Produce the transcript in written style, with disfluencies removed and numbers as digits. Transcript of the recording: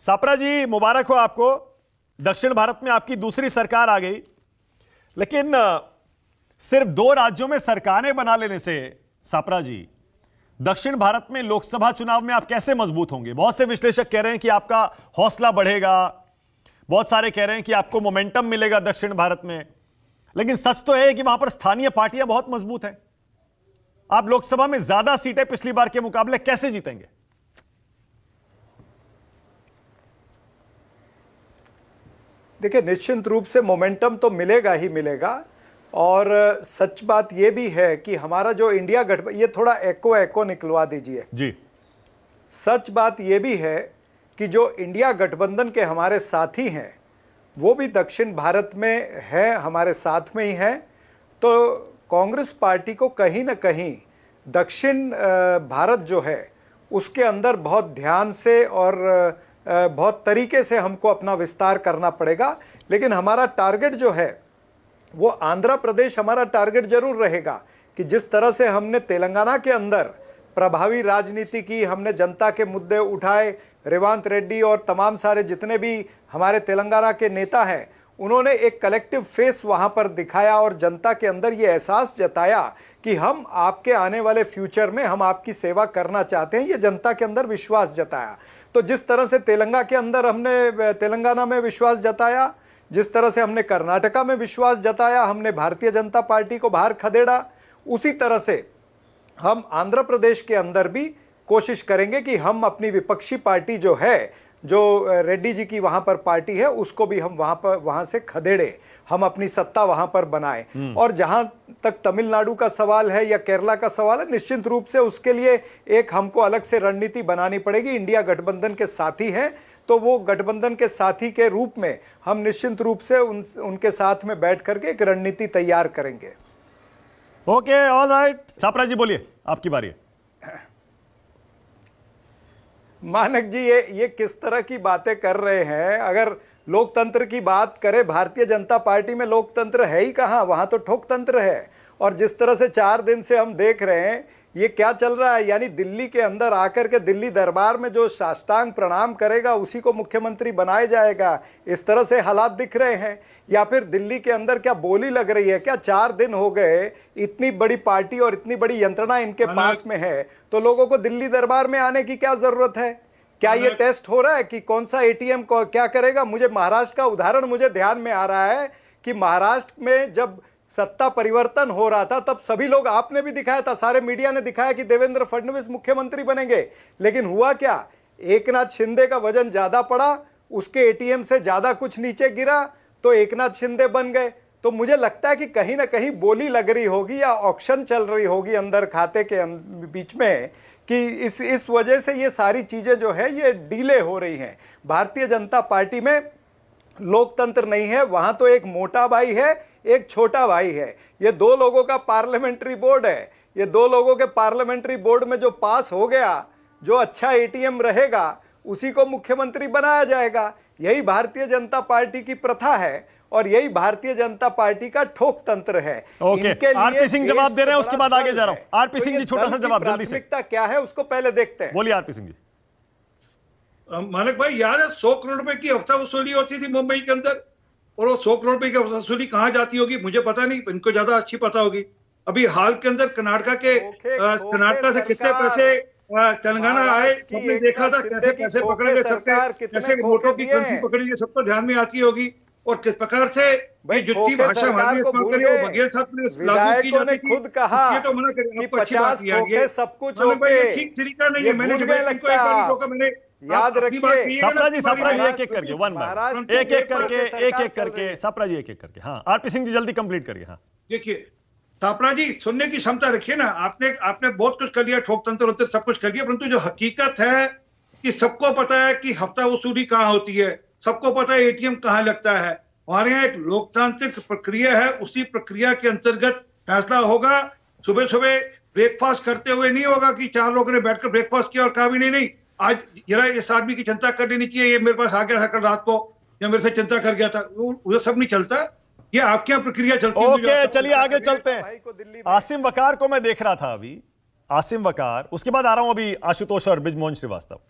सापरा जी, मुबारक हो आपको। दक्षिण भारत में आपकी दूसरी सरकार आ गई, लेकिन सिर्फ 2 राज्यों में सरकारें बना लेने से सापरा जी, दक्षिण भारत में लोकसभा चुनाव में आप कैसे मजबूत होंगे? बहुत से विश्लेषक कह रहे हैं कि आपका हौसला बढ़ेगा, बहुत सारे कह रहे हैं कि आपको मोमेंटम मिलेगा दक्षिण भारत में, लेकिन सच तो है कि वहां पर स्थानीय पार्टियां बहुत मजबूत हैं। आप लोकसभा में ज्यादा सीटें पिछली बार के मुकाबले कैसे जीतेंगे? देखिए, निश्चित रूप से मोमेंटम तो मिलेगा ही मिलेगा। और सच बात यह भी है कि हमारा जो इंडिया गठबंधन, ये थोड़ा एको निकलवा दीजिए जी। सच बात यह भी है कि जो इंडिया गठबंधन के हमारे साथी हैं वो भी दक्षिण भारत में है, हमारे साथ में ही हैं। तो कांग्रेस पार्टी को कहीं ना कहीं दक्षिण भारत जो है उसके अंदर बहुत ध्यान से और बहुत तरीके से हमको अपना विस्तार करना पड़ेगा। लेकिन हमारा टारगेट जो है वो आंध्र प्रदेश हमारा टारगेट जरूर रहेगा कि जिस तरह से हमने तेलंगाना के अंदर प्रभावी राजनीति की, हमने जनता के मुद्दे उठाए, रेवंत रेड्डी और तमाम सारे जितने भी हमारे तेलंगाना के नेता हैं उन्होंने एक कलेक्टिव फेस वहां पर दिखाया और जनता के अंदर ये एहसास जताया कि हम आपके आने वाले फ्यूचर में हम आपकी सेवा करना चाहते हैं। ये जनता के अंदर विश्वास जताया। तो जिस तरह से तेलंगाना में विश्वास जताया, जिस तरह से हमने कर्नाटका में विश्वास जताया, हमने भारतीय जनता पार्टी को बाहर खदेड़ा, उसी तरह से हम आंध्र प्रदेश के अंदर भी कोशिश करेंगे कि हम अपनी विपक्षी पार्टी जो है, जो रेड्डी जी की वहां पर पार्टी है, उसको भी हम वहां से खदेड़े, हम अपनी सत्ता वहां पर बनाए। और जहां तक तमिलनाडु का सवाल है या केरला का सवाल है, निश्चित रूप से उसके लिए एक हमको अलग से रणनीति बनानी पड़ेगी। इंडिया गठबंधन के साथी हैं तो वो गठबंधन के साथी के रूप में हम निश्चित रूप से उनके साथ में बैठ करके एक रणनीति तैयार करेंगे। Okay, all right. Sapra ji बोलिए, आपकी बारी है। मानक जी, ये किस तरह की बातें कर रहे हैं? अगर लोकतंत्र की बात करें, भारतीय जनता पार्टी में लोकतंत्र है ही कहाँ, वहां तो ठोकतंत्र है। और जिस तरह से 4 दिन से हम देख रहे हैं ये क्या चल रहा है, यानी दिल्ली के अंदर आकर के दिल्ली दरबार में जो साष्टांग प्रणाम करेगा उसी को मुख्यमंत्री बनाया जाएगा, इस तरह से हालात दिख रहे हैं। या फिर दिल्ली के अंदर क्या बोली लग रही है क्या? 4 दिन हो गए, इतनी बड़ी पार्टी और इतनी बड़ी यंत्रणा इनके पास में है, तो लोगों को दिल्ली दरबार में आने की क्या जरूरत है? क्या ये टेस्ट हो रहा है कि कौन सा एटीएम को क्या करेगा? मुझे महाराष्ट्र का उदाहरण मुझे ध्यान में आ रहा है कि महाराष्ट्र में जब सत्ता परिवर्तन हो रहा था तब सभी लोग, आपने भी दिखाया था, सारे मीडिया ने दिखाया कि देवेंद्र फडणवीस मुख्यमंत्री बनेंगे। लेकिन हुआ क्या? एकनाथ शिंदे का वजन ज्यादा पड़ा, उसके एटीएम से ज्यादा कुछ नीचे गिरा तो एकनाथ शिंदे बन गए। तो मुझे लगता है कि कहीं ना कहीं बोली लग रही होगी या ऑक्शन चल रही होगी अंदर खाते के बीच में कि इस वजह से ये सारी चीजें जो है ये डिले हो रही हैं। भारतीय जनता पार्टी में लोकतंत्र नहीं है, वहां तो एक मोटा भाई है, एक छोटा भाई है। ये 2 लोगों का पार्लियामेंट्री बोर्ड है। ये 2 लोगों के पार्लियामेंट्री बोर्ड में जो पास हो गया, जो अच्छा एटीएम रहेगा उसी को मुख्यमंत्री बनाया जाएगा। यही भारतीय जनता पार्टी की प्रथा है और यही भारतीय जनता पार्टी का ठोक तंत्र है। ओके, आरपी सिंह जवाब दे रहे हैं, उसके बाद आगे जा रहा हूं। आरपी सिंह जी, छोटा सा जवाब जल्दी से। प्राथमिकता क्या है उसको पहले देखते हैं। बोलिए आरपी सिंह जी। मानक भाई, याद है 100 करोड़ रुपए की हफ्ता वसूली होती थी मुंबई के अंदर, और वो 100 करोड़ रुपए की वसूली कहाँ जाती होगी मुझे पता नहीं, इनको ज्यादा अच्छी पता होगी। अभी हाल के अंदर कर्नाटका से कितने पैसे तेलंगाना आए, सबने देखा था कैसे पैसे पकड़े गए, सरकार कैसे नोटों की कर्जी पकड़ी गई, सबको ध्यान में आती होगी। और किस प्रकार से जुत्ती भाषा हमारे इस्तेमाल करी, वो बघेल साहब ने लागू की जाती थी, खुद कहा ये तो मना करें। कि आपको अच्छी बात 50 ये सब कुछ ठीक तरीका नहीं है। मैंने इनको एक बार रोका, मैंने याद रखिए। सापरा जी एक एक करके, वन बाय एक एक करके सापरा जी एक एक करके। हाँ, आरपी सिंह जी जल्दी कंप्लीट करिए। हाँ देखिए सापरा जी, सुनने की क्षमता रखिए ना। आपने बहुत कुछ कर लिया, ठोक तंत्र सब कुछ कर लिया, परंतु जो हकीकत है कि सबको पता है कि हफ्ता वसूली कहाँ होती है, सबको पता है एटीएम कहाँ लगता है। हमारे यहाँ एक लोकतांत्रिक प्रक्रिया है, उसी प्रक्रिया के अंतर्गत फैसला होगा। सुबह सुबह ब्रेकफास्ट करते हुए नहीं होगा कि 4 लोगों ने बैठकर ब्रेकफास्ट किया और कहा भी नहीं आज जरा इस आदमी की चिंता कर लेनी चाहिए, ये मेरे पास आ गया था कल रात को या मेरे से चिंता कर गया था, वो सब नहीं चलता। ये आपके यहाँ प्रक्रिया चलती है। ओके, चलिए आगे चलते हैं। आसिम वकार को मैं देख रहा था अभी, आसिम वकार, उसके बाद आ रहा हूं अभी आशुतोष और ब्रिजमोहन श्रीवास्तव।